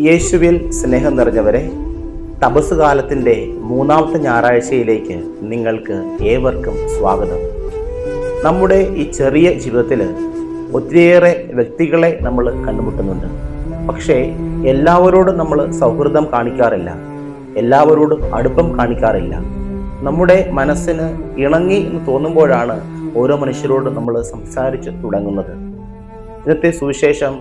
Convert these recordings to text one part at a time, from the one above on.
യേശുവിൽ സ്നേഹം നിറഞ്ഞവരെ, തപസ് കാലത്തിൻ്റെ 3ാമത്തെ ഞായറാഴ്ചയിലേക്ക് നിങ്ങൾക്ക് ഏവർക്കും സ്വാഗതം. നമ്മുടെ ഈ ചെറിയ ജീവിതത്തിൽ ഒത്തിരിയേറെ വ്യക്തികളെ നമ്മൾ കണ്ടുമുട്ടുന്നുണ്ട്. പക്ഷേ എല്ലാവരോടും നമ്മൾ സൗഹൃദം കാണിക്കാറില്ല, എല്ലാവരോടും അടുപ്പം കാണിക്കാറില്ല. നമ്മുടെ മനസ്സിന് ഇണങ്ങി എന്ന് തോന്നുമ്പോഴാണ് ഓരോ മനുഷ്യരോടും നമ്മൾ സംസാരിച്ച് തുടങ്ങുന്നത്. ഇന്നത്തെ സുവിശേഷം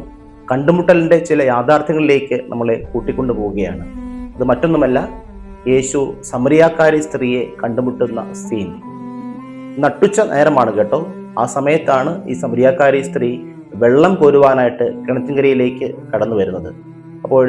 കണ്ടുമുട്ടലിൻ്റെ ചില യാഥാർത്ഥ്യങ്ങളിലേക്ക് നമ്മളെ കൂട്ടിക്കൊണ്ടു പോവുകയാണ്. അത് മറ്റൊന്നുമല്ല, യേശു സമറിയാക്കാരി സ്ത്രീയെ കണ്ടുമുട്ടുന്ന സീൻ. നട്ടുച്ച നേരമാണ് കേട്ടോ. ആ സമയത്താണ് ഈ സമറിയാക്കാരി സ്ത്രീ വെള്ളം കോരുവാനായിട്ട് കിണറ്റിൻകരയിലേക്ക് കടന്നു വരുന്നത്. അപ്പോൾ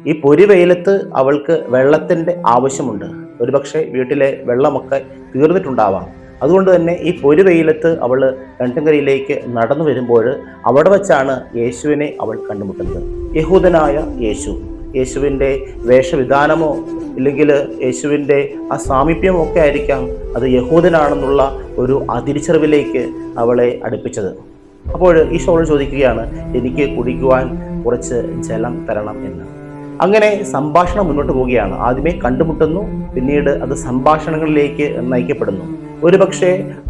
ഈ പൊരിവെയിലത്ത് അവൾക്ക് വെള്ളത്തിൻ്റെ ആവശ്യമുണ്ട്. ഒരുപക്ഷെ വീട്ടിലെ വെള്ളമൊക്കെ തീർന്നിട്ടുണ്ടാവാം. അതുകൊണ്ട് തന്നെ ഈ പൊരിവെയിലത്ത് അവൾ കിണറ്റിൻകരയിലേക്ക് നടന്നു വരുമ്പോൾ അവിടെ വച്ചാണ് യേശുവിനെ അവൾ കണ്ടുമുട്ടുന്നത്. യഹൂദനായ യേശു, യേശുവിൻ്റെ വേഷവിധാനമോ ഇല്ലെങ്കിൽ യേശുവിൻ്റെ ആ സാമീപ്യമോ ഒക്കെ ആയിരിക്കാം അത് യഹൂദനാണെന്നുള്ള ഒരു തിരിച്ചറിവിലേക്ക് അവളെ അടുപ്പിച്ചത്. അപ്പോൾ ഈശോ ചോദിക്കുകയാണ്, എനിക്ക് കുടിക്കുവാൻ കുറച്ച് ജലം തരണം എന്ന്. അങ്ങനെ സംഭാഷണം മുന്നോട്ട് പോവുകയാണ്. ആദ്യമേ കണ്ടുമുട്ടുന്നു, പിന്നീട് അത് സംഭാഷണങ്ങളിലേക്ക് നയിക്കപ്പെടുന്നു. ഒരുപക്ഷെ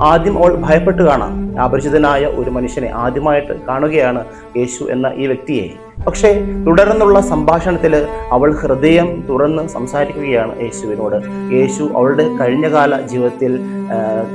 ആദ്യം അവൾ ഭയപ്പെട്ട് കാണാം. അപരിചിതനായ ഒരു മനുഷ്യനെ ആദ്യമായിട്ട് കാണുകയാണ് യേശു എന്ന ഈ വ്യക്തിയെ. പക്ഷേ തുടർന്നുള്ള സംഭാഷണത്തിൽ അവൾ ഹൃദയം തുറന്ന് സംസാരിക്കുകയാണ് യേശുവിനോട്. യേശു അവളുടെ കഴിഞ്ഞകാല ജീവിതത്തിൽ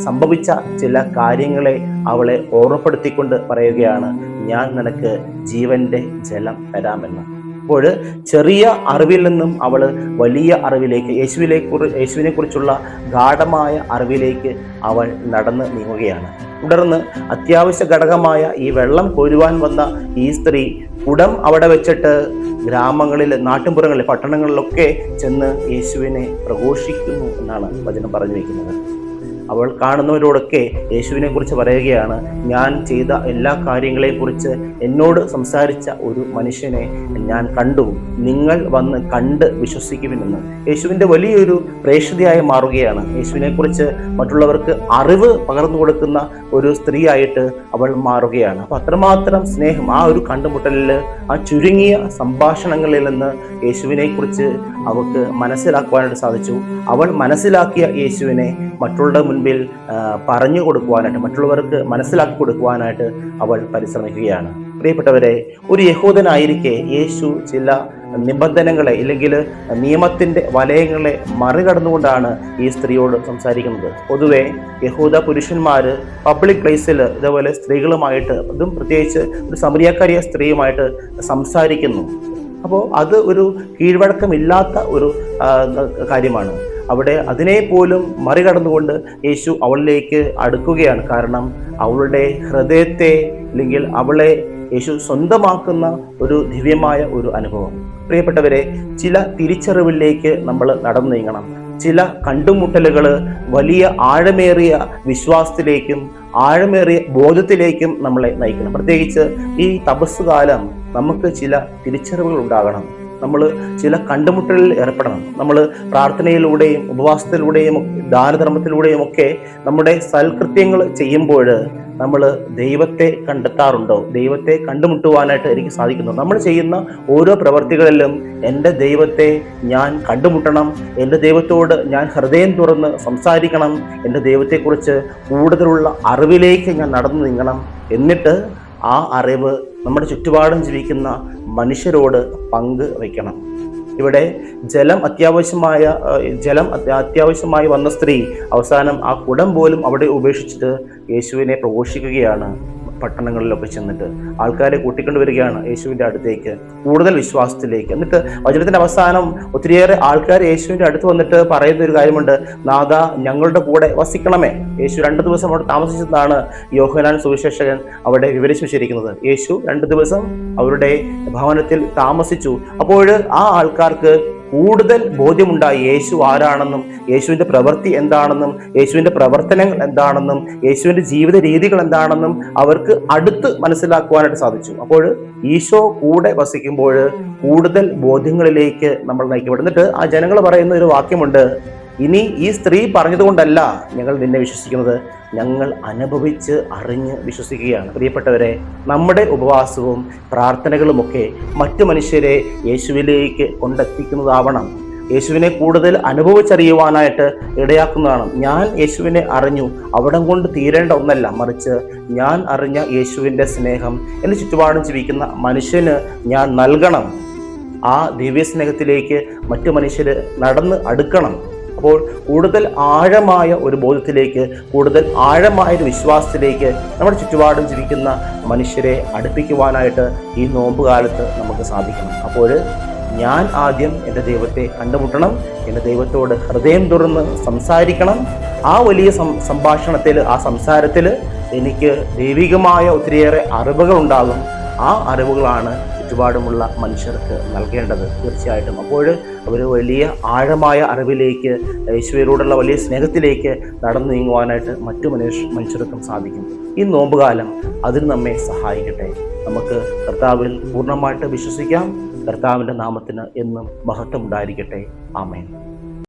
സംഭവിച്ച ചില കാര്യങ്ങളെ അവളെ ഓർമ്മപ്പെടുത്തിക്കൊണ്ട് പറയുകയാണ്, ഞാൻ നിനക്ക് ജീവന്റെ ജലം തരാമെന്ന്. അപ്പോൾ ചെറിയ അറിവിൽ നിന്നും അവൾ വലിയ അറിവിലേക്ക്, യേശുവിനെ കുറിച്ചുള്ള ഗാഢമായ അറിവിലേക്ക് അവൾ നടന്ന് നീങ്ങുകയാണ്. തുടർന്ന് അത്യാവശ്യ ഘടകമായ ഈ വെള്ളം കോരുവാൻ വന്ന ഈ സ്ത്രീ കുടം അവിടെ വെച്ചിട്ട് ഗ്രാമങ്ങളിൽ, നാട്ടിൻപുറങ്ങളിൽ, പട്ടണങ്ങളിലൊക്കെ ചെന്ന് യേശുവിനെ പ്രഘോഷിക്കുന്നു എന്നാണ് വചനം പറഞ്ഞു വയ്ക്കുന്നത്. അവൾ കാണുന്നവരോടൊക്കെ യേശുവിനെ കുറിച്ച് പറയുകയാണ്, ഞാൻ ചെയ്ത എല്ലാ കാര്യങ്ങളെയും കുറിച്ച് എന്നോട് സംസാരിച്ച ഒരു മനുഷ്യനെ ഞാൻ കണ്ടു, നിങ്ങൾ വന്ന് കണ്ട് വിശ്വസിക്കുമെന്ന്. യേശുവിൻ്റെ വലിയൊരു പ്രേക്ഷിതയായി മാറുകയാണ്. യേശുവിനെ കുറിച്ച് മറ്റുള്ളവർക്ക് അറിവ് പകർന്നു കൊടുക്കുന്ന ഒരു സ്ത്രീയായിട്ട് അവൾ മാറുകയാണ്. അപ്പോൾ അത്രമാത്രം സ്നേഹം ആ ഒരു കണ്ടുമുട്ടലിൽ, ആ ചുരുങ്ങിയ സംഭാഷണങ്ങളിൽ നിന്ന് യേശുവിനെ കുറിച്ച് അവൾക്ക് മനസ്സിലാക്കുവാനായിട്ട് സാധിച്ചു. അവൾ മനസ്സിലാക്കിയ യേശുവിനെ മറ്റുള്ളവരുടെ മുൻപിൽ പറഞ്ഞു കൊടുക്കുവാനായിട്ട്, മറ്റുള്ളവർക്ക് മനസ്സിലാക്കി കൊടുക്കുവാനായിട്ട് അവൾ പരിശ്രമിക്കുകയാണ്. പ്രിയപ്പെട്ടവരെ, ഒരു യഹൂദനായിരിക്കെ യേശു ചില നിബന്ധനകളെ ഇല്ലെങ്കിൽ നിയമത്തിൻ്റെ വലയങ്ങളെ മറികടന്നുകൊണ്ടാണ് ഈ സ്ത്രീയോട് സംസാരിക്കുന്നത്. പൊതുവെ യഹൂദ പുരുഷന്മാർ പബ്ലിക് പ്ലേസിൽ ഇതേപോലെ സ്ത്രീകളുമായിട്ട്, അതും പ്രത്യേകിച്ച് ഒരു സമറിയാക്കാരിയ സ്ത്രീയുമായിട്ട് സംസാരിക്കുന്നു. അപ്പോൾ അത് ഒരു കീഴ്വഴക്കമില്ലാത്ത ഒരു കാര്യമാണ്. അവിടെ അതിനെ പോലും മറികടന്നുകൊണ്ട് യേശു അവളിലേക്ക് അടുക്കുകയാണ്. കാരണം അവളുടെ ഹൃദയത്തെ അല്ലെങ്കിൽ അവളെ യേശു സ്വന്തമാക്കുന്ന ഒരു ദിവ്യമായ ഒരു അനുഭവം. പ്രിയപ്പെട്ടവരെ, ചില തിരിച്ചറിവിലേക്ക് നമ്മൾ നടന്നു നീങ്ങണം. ചില കണ്ടുമുട്ടലുകൾ വലിയ ആഴമേറിയ വിശ്വാസത്തിലേക്കും ആഴമേറിയ ബോധത്തിലേക്കും നമ്മളെ നയിക്കണം. പ്രത്യേകിച്ച് ഈ തപസ് കാലം നമുക്ക് ചില തിരിച്ചറിവുകൾ ഉണ്ടാകണം. നമ്മൾ ചില കണ്ടുമുട്ടലിൽ ഏർപ്പെടണം. നമ്മൾ പ്രാർത്ഥനയിലൂടെയും ഉപവാസത്തിലൂടെയും ദാനധർമ്മത്തിലൂടെയും ഒക്കെ നമ്മുടെ സൽകൃത്യങ്ങൾ ചെയ്യുമ്പോൾ നമ്മൾ ദൈവത്തെ കണ്ടെത്താറുണ്ടോ? ദൈവത്തെ കണ്ടുമുട്ടുവാനായിട്ട് എനിക്ക് സാധിക്കുന്നു. നമ്മൾ ചെയ്യുന്ന ഓരോ പ്രവർത്തികളിലും എൻ്റെ ദൈവത്തെ ഞാൻ കണ്ടുമുട്ടണം, എൻ്റെ ദൈവത്തോട് ഞാൻ ഹൃദയം തുറന്ന് സംസാരിക്കണം, എൻ്റെ ദൈവത്തെക്കുറിച്ച് കൂടുതലുള്ള അറിവിലേക്ക് ഞാൻ നടന്നു നീങ്ങണം. എന്നിട്ട് ആ അറിവ് നമ്മുടെ ചുറ്റുപാടും ജീവിക്കുന്ന മനുഷ്യരോട് പങ്ക് വയ്ക്കണം. ഇവിടെ ജലം അത്യാവശ്യമായി വന്ന സ്ത്രീ അവസാനം ആ കുടം പോലും അവിടെ ഉപേക്ഷിച്ചിട്ട് യേശുവിനെ പ്രഘോഷിക്കുകയാണ്. പട്ടണങ്ങളിലൊക്കെ ചെന്നിട്ട് ആൾക്കാരെ കൂട്ടിക്കൊണ്ടുവരികയാണ് യേശുവിൻ്റെ അടുത്തേക്ക്, കൂടുതൽ വിശ്വാസത്തിലേക്ക്. എന്നിട്ട് വചനത്തിൻ്റെ അവസാനം ഒത്തിരിയേറെ ആൾക്കാർ യേശുവിൻ്റെ അടുത്ത് വന്നിട്ട് പറയുന്ന ഒരു കാര്യമുണ്ട്, നാഥ ഞങ്ങളുടെ കൂടെ വസിക്കണമേ. യേശു 2 ദിവസം അവിടെ താമസിച്ചതാണ് യോഹന്നാൻ സുവിശേഷകൻ അവിടെ വിവരിച്ചു വെച്ചിരിക്കുന്നത്. യേശു 2 ദിവസം അവരുടെ ഭവനത്തിൽ താമസിച്ചു. അപ്പോൾ ആ ആൾക്കാർക്ക് കൂടുതൽ ബോധ്യമുണ്ടായി യേശു ആരാണെന്നും, യേശുവിൻ്റെ പ്രവൃത്തി എന്താണെന്നും, യേശുവിൻ്റെ പ്രവർത്തനങ്ങൾ എന്താണെന്നും, യേശുവിൻ്റെ ജീവിത രീതികൾ എന്താണെന്നും അവർക്ക് അടുത്ത് മനസ്സിലാക്കുവാനായിട്ട് സാധിച്ചു. അപ്പോൾ ഈശോ കൂടെ വസിക്കുമ്പോൾ കൂടുതൽ ബോധ്യങ്ങളിലേക്ക് നമ്മൾ നയിക്കപ്പെടും. എന്നിട്ട് ആ ജനങ്ങൾ പറയുന്ന ഒരു വാക്യമുണ്ട്, ഇനി ഈ സ്ത്രീ പറഞ്ഞതുകൊണ്ടല്ല ഞങ്ങൾ നിന്നെ വിശ്വസിക്കുന്നത്, ഞങ്ങൾ അനുഭവിച്ച് അറിഞ്ഞ് വിശ്വസിക്കുകയാണ്. പ്രിയപ്പെട്ടവരെ, നമ്മുടെ ഉപവാസവും പ്രാർത്ഥനകളുമൊക്കെ മറ്റു മനുഷ്യരെ യേശുവിലേക്ക് കൊണ്ടെത്തിക്കുന്നതാവണം. യേശുവിനെ കൂടുതൽ അനുഭവിച്ചറിയുവാനായിട്ട് ഇടയാക്കുന്നതാണ്. ഞാൻ യേശുവിനെ അറിഞ്ഞു, അവിടം കൊണ്ട് തീരേണ്ട ഒന്നല്ല, മറിച്ച് ഞാൻ അറിഞ്ഞ യേശുവിൻ്റെ സ്നേഹം എൻ്റെ ചുറ്റുപാടും ജീവിക്കുന്ന മനുഷ്യന് ഞാൻ നൽകണം. ആ ദിവ്യസ്നേഹത്തിലേക്ക് മറ്റു മനുഷ്യർ നടന്ന് അടുക്കണം. അപ്പോൾ കൂടുതൽ ആഴമായ ഒരു ബോധത്തിലേക്ക്, കൂടുതൽ ആഴമായ ഒരു വിശ്വാസത്തിലേക്ക് നമ്മുടെ ചുറ്റുപാടും ജീവിക്കുന്ന മനുഷ്യരെ അടുപ്പിക്കുവാനായിട്ട് ഈ നോമ്പ് കാലത്ത് നമുക്ക് സാധിക്കണം. അപ്പോൾ ഞാൻ ആദ്യം എൻ്റെ ദൈവത്തെ കണ്ടുമുട്ടണം, എൻ്റെ ദൈവത്തോട് ഹൃദയം തുറന്ന് സംസാരിക്കണം. ആ വലിയ സംഭാഷണത്തിൽ, ആ സംസാരത്തിൽ എനിക്ക് ദൈവികമായ ഒത്തിരിയേറെ അറിവുകൾ ഉണ്ടാകും. ആ അറിവുകളാണ് ചുറ്റുപാടുമുള്ള മനുഷ്യർക്ക് നൽകേണ്ടത്. തീർച്ചയായിട്ടും അപ്പോൾ അവർ വലിയ ആഴമായ അറിവിലേക്ക്, യേശുവിനോടുള്ള വലിയ സ്നേഹത്തിലേക്ക് നടന്നു നീങ്ങുവാനായിട്ട് മറ്റു മനുഷ്യർക്കും സാധിക്കും. ഈ നോമ്പുകാലം അതിന് നമ്മെ സഹായിക്കട്ടെ. നമുക്ക് കർത്താവിൽ പൂർണ്ണമായിട്ട് വിശ്വസിക്കാം. കർത്താവിൻ്റെ നാമത്തിന് എന്നും മഹത്വം ഉണ്ടായിരിക്കട്ടെ. ആമേൻ.